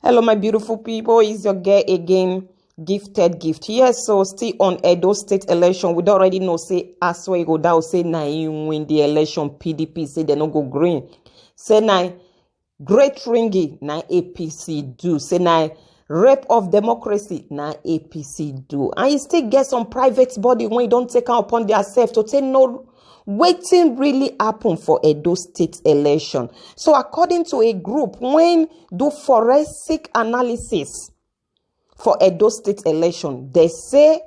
Hello, my beautiful people. It's your girl again, Gifted Gift. Yes, so still on Edo State election. We don't already know, say, Asue Ighodalo say, na him win the election. PDP say, they no go green. Say, na great ringy, na APC do. Say, na rape of democracy, na APC do. And you still get some private body when you don't take out upon themselves to say no. Waiting really happen for Edo State election. So according to a group, when do forensic analysis for Edo State election, they say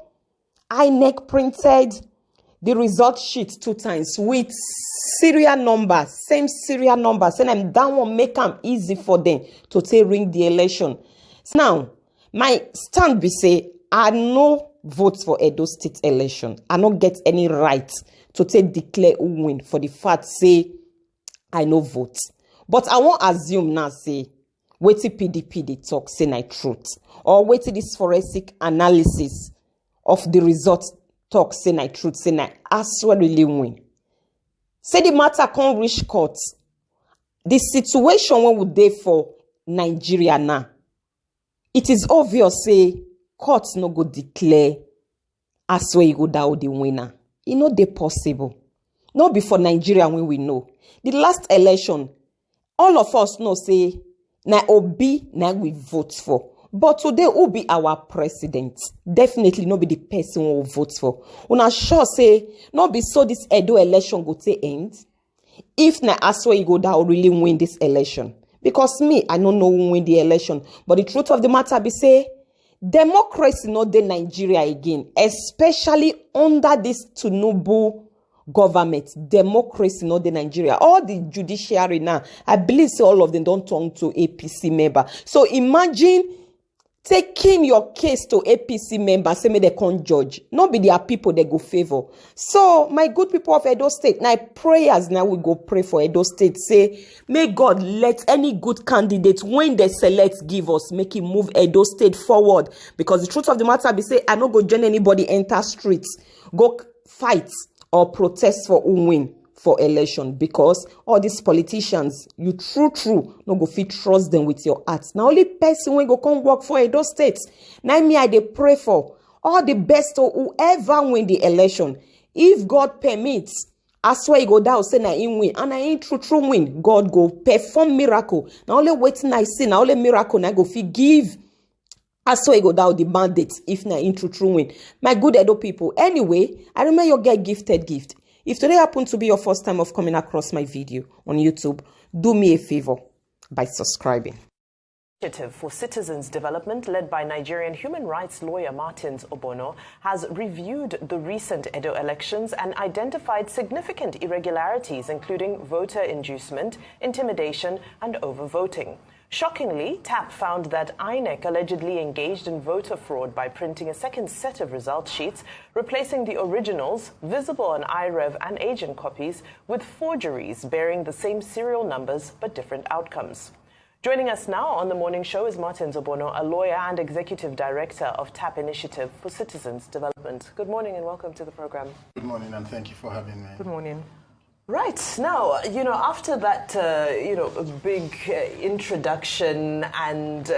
INEC printed the result sheet 2 times with serial number, same serial number, saying that one make them easy for them to take ring the election. So now, my stand be say, I no vote for Edo State election. I don't get any right to take declare who win for the fact say I no vote. But I won't assume now say wait till PDP they talk say na truth, or wait till this forensic analysis of the result talk say na truth, say na Asue really win. Say the matter can't reach court. The situation when we dey for Nigeria now, it is obvious say court no go declare Asue Ighodalo the winner. It no dey possible. Not before Nigeria when we know. The last election, all of us know say na Obi na we vote for. But today who be our president? Definitely not be the person who vote for. Una sure say not be so this Edo election go to end. If na Asue Ighodalo really win this election. Because me, I don't know who win the election. But the truth of the matter be say democracy not the Nigeria again, especially under this Tinubu government. Democracy not the Nigeria. All the judiciary now, I believe say all of them don't turn to APC member. So imagine taking your case to APC members, say may they can't judge. Not be their people they go favor. So my good people of Edo State, now prayers now we go pray for Edo State. Say, may God let any good candidate when they select give us, make him move Edo State forward. Because the truth of the matter be say, I not go join anybody enter streets, go fight or protest for who win for election, because all these politicians, you true no go fit trust them with your heart. Now only person when go come work for Edo State. Now me I dey pray for all the best of whoever win the election. If God permits, Asue Ighodalo say na him win, and I ain't true win, God go perform miracle. Now only waiting I see, now only miracle na go fit give Asue Ighodalo the mandate if na him true win. My good Edo people. Anyway, I remember your get Gifted Gift. If today happened to be your first time of coming across my video on YouTube, do me a favor by subscribing. Initiative for Citizens Development, led by Nigerian human rights lawyer Martins Obono, has reviewed the recent Edo elections and identified significant irregularities, including voter inducement, intimidation, and overvoting. Shockingly, TAP found that INEC allegedly engaged in voter fraud by printing a second set of result sheets, replacing the originals, visible on IREV and agent copies, with forgeries bearing the same serial numbers but different outcomes. Joining us now on the morning show is Martins Obono, a lawyer and executive director of TAP Initiative for Citizens Development. Good morning and welcome to the program. Good morning and thank you for having me. Good morning. Right. Now, after that, big introduction, and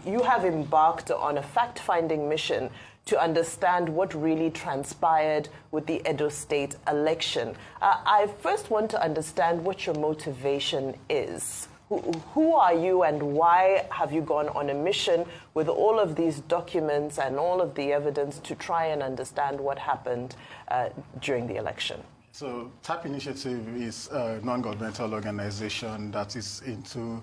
you have embarked on a fact-finding mission to understand what really transpired with the Edo State election. I first want to understand what your motivation is. Who are you and why have you gone on a mission with all of these documents and all of the evidence to try and understand what happened during the election? So TAP Initiative is a non-governmental organization that is into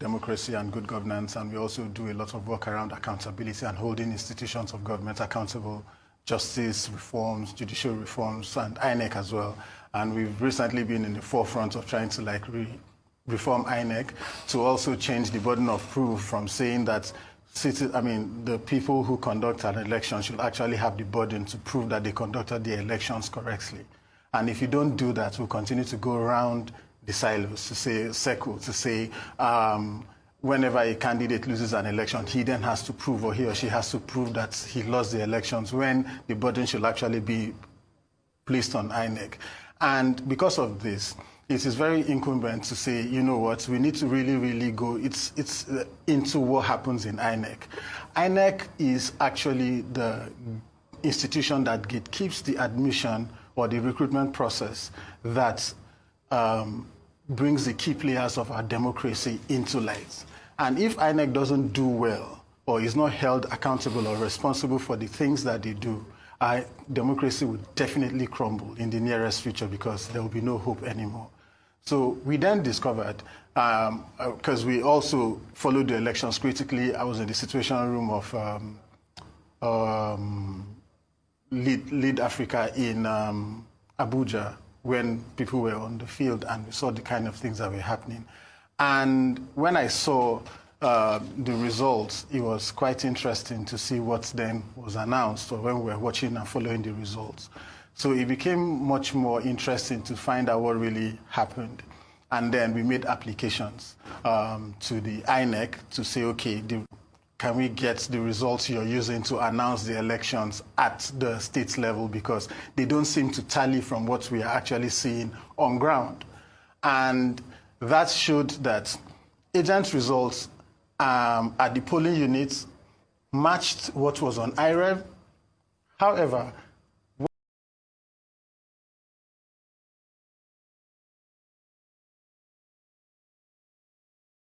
democracy and good governance, and we also do a lot of work around accountability and holding institutions of government accountable, justice reforms, judicial reforms, and INEC as well. And we've recently been in the forefront of trying to reform INEC to also change the burden of proof from saying that the people who conduct an election should actually have the burden to prove that they conducted the elections correctly. And if you don't do that, we'll continue to go around the silos, to say, whenever a candidate loses an election, he then has to prove, or he or she has to prove that he lost the elections, when the burden should actually be placed on INEC. And because of this, it is very incumbent to say, you know what, we need to really, really go into what happens in INEC. INEC is actually the institution that gatekeeps the admission or the recruitment process that brings the key players of our democracy into light. And if INEC doesn't do well or is not held accountable or responsible for the things that they do, our democracy would definitely crumble in the nearest future because there will be no hope anymore. So we then discovered, because we also followed the elections critically, I was in the situation room of Lead Africa in Abuja when people were on the field and we saw the kind of things that were happening. And when I saw the results, it was quite interesting to see what then was announced or when we were watching and following the results. So it became much more interesting to find out what really happened. And then we made applications to the INEC to say, okay, can we get the results you're using to announce the elections at the state level, because they don't seem to tally from what we are actually seeing on ground. And that showed that agent results at the polling units matched what was on IREV. However,